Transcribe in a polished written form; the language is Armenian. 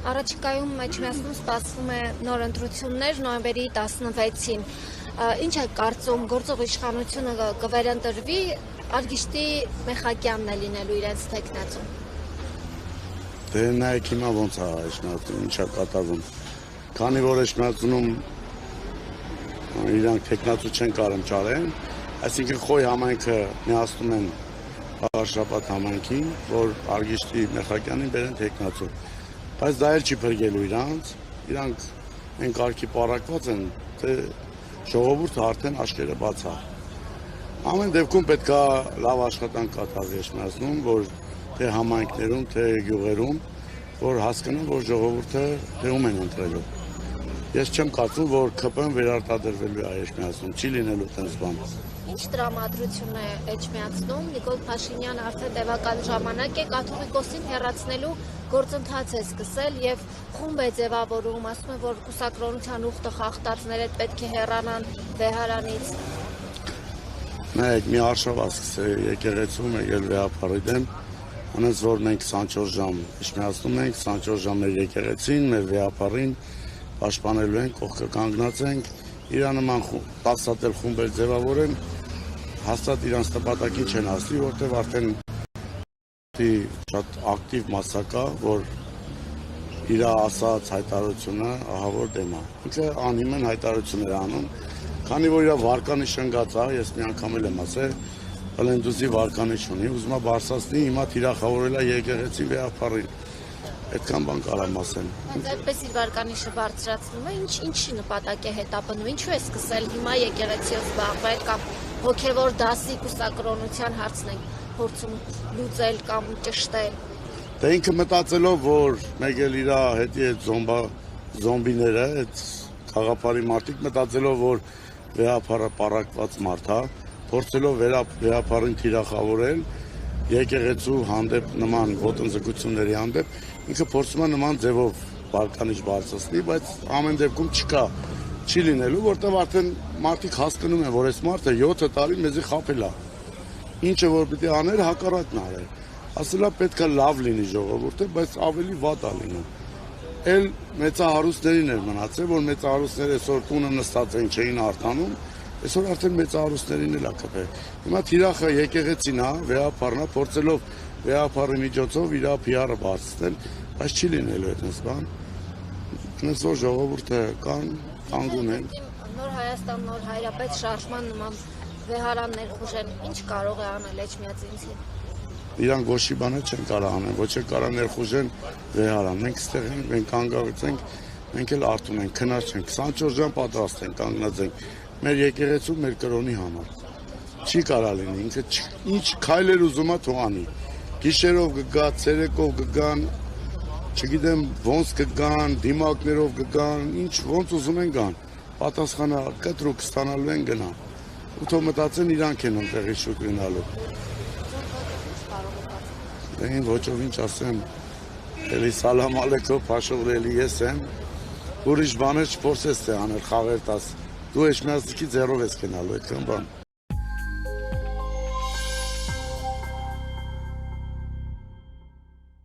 Առաջիկայում Էջմիածնում սպասվում է նոր ընտրություններ նոյեմբերի 16-ին։ Ինչ է կարծում, գործող իշխանությունը կվերընտրվի, Արգիշտի Մեխակյանն է լինելու իրենց թեկնածուն։ Դե նայեք հիմա ոնց է Էջմիածնում, ինչ է կատարվում։ Քանի որ Էջմիածնում իրանք թեկնածու չեն կարող ճարեն, այսինքն Խոյ համայնքը միացնում են Շաբաթ համայնքին, որ Արգիշտի Մեխակյանին բերեն թեկնածու։ Բայց դա էլ չի փրկելու իրանք այն կարգի պարակված են, թե ժողովուրդը արդեն աչքերը բաց է։ Ամեն դեպքում պետք է լավ աշխատանք կատարվի Էջմիածնում, որ թե համայնքներում, թե գյուղերում, որ հասկանան, որ ժողովուրդը ում են ընտրելու։ Ես չեմ կարծում, որ ԿՊ-ն վերարտադրվելու է Էջմիածնում, չի լինելու այդպես բան։ Ինչ տրամադրություն է Էջմիածնում, Նիկոլ Փաշինյանը արդեն տևական ժամանակ է կաթողիկոսին հեռացնելու գործընթաց է սկսել եւ խումբ է ձևավորում, ասում է, որ կուսակրոնության ուխտը խախտածները պետք է հեռանան Վեհարանից։ Նայեք, մի արշավ է սկսել եկեղեցում եկել վեհապարի դեմ, անց որ մենք 24 ժամ Էջմիածնում ենք, 24 ժամ մեր եկեղեցին, մեր վեհապարին պաշտպանելու ենք, կողքը կանգնած ենք, իրա նման տասատել խումբեր ձևավորեն, հաստատ իրանց նպատակին չեն հասնի, որտեղ արդեն շատ ակտիվ մասսա, որ իր ասած հայտարարությունը ահա որ դեմ է։ Ինքը անհիմն հայտարարություններ անում, քանի որ իր վարկանիշ ընկած է, ես մի անգամ էլ եմ ասել, Պլենդուզի վարկանիշ ունի, ուզում է բարձրացնի, հիմա թիրախավորել է եկեղեցի վեհապարին։ Այդքան բան կարամ ասեմ։ Բայց այդպես իր վարկանիշը բարձրացնում է, ինչի նպատակ է հետապնդում, ինչու է սկսել հիմա եկեղեցիով զբաղվել կամ հոգևոր դասի կուսակրոնության հարցն են փորձում լուծել կամ ճշտել։ Դե ինքը մտածելով, որ մեկ էլ իր հետի այդ զոմբիները, այդ խաղապարի մարդիկ մտածելով, որ վեհապարը պառակված մարդ է, փորձելով վեհապարին թիրախավորել եկեղեցու հանդեպ նման ոտնձգությունների հանդեպ, ինքը փորձում է նման ձևով վարկանիշ բարձրացնի, բայց ամեն դեպքում չի լինելու, որտեղ արդեն մարդիկ հասկանում են, որ այս մարդը 7 տարի մեզի խաբել է։ Ինչը որ պիտի աներ, հակառակն արել։ Ասել է պետք է լավ լինի ժողովուրդը, բայց ավելի վատ է լինում։ Էլ մեծահարուստներին էր մնացել, որ մեծահարուստները այսօր տունը նստած են չէին արտանում, այսօր արդեն մեծահարուստներին էլ է կպել։ Հիմա թիրախը եկեղեցին է, վեհապարն է, փորձելով վեհապարի միջոցով իր PR-ը բարձրացնել, բայց չի լինելու այդպես բան։ Այնպես որ ժողովուրդը կանգուն են։ Նոր Հայաստան, նոր Հայրապետ շարժման նման վեհարան ներխուժեն, ինչ կարող է անել Էջմիածինցին։ Իրանք ոչի բանը չեն կարող անել, ոչ է կարող ներխուժեն վեհարան։ Մենք ստեղ ենք, մենք կանգնած ենք, մենք էլ արթուն ենք, քնած չենք, 24 ժամ պատրաստ ենք, կանգնած ենք։ Մեր եկեղեցու, մեր կրոնի համար։ Չի կարող լինի, ինքը ինչ քայլեր ուզում է թող անի։ Գիշերով կգա, ցերեկով կգան, չգիտեմ ոնց կգան, դիմակներով կգան, ինչ ոնց ուզում են գան։ Պատասխանը կտրուկ ստանալու են գնա։ Ու թող մտածեն իրանք են այնտեղի շուտ գնալու։ Դե ոչով ինչ ասեմ, էլի սալամ ալեքո, փաշով էլի ես եմ, ուրիշ բաներ չփորձես թե անել խաղեր տաս։ Դու Էջմիածնիկի ձեռով ես գնալու, այդքան բան։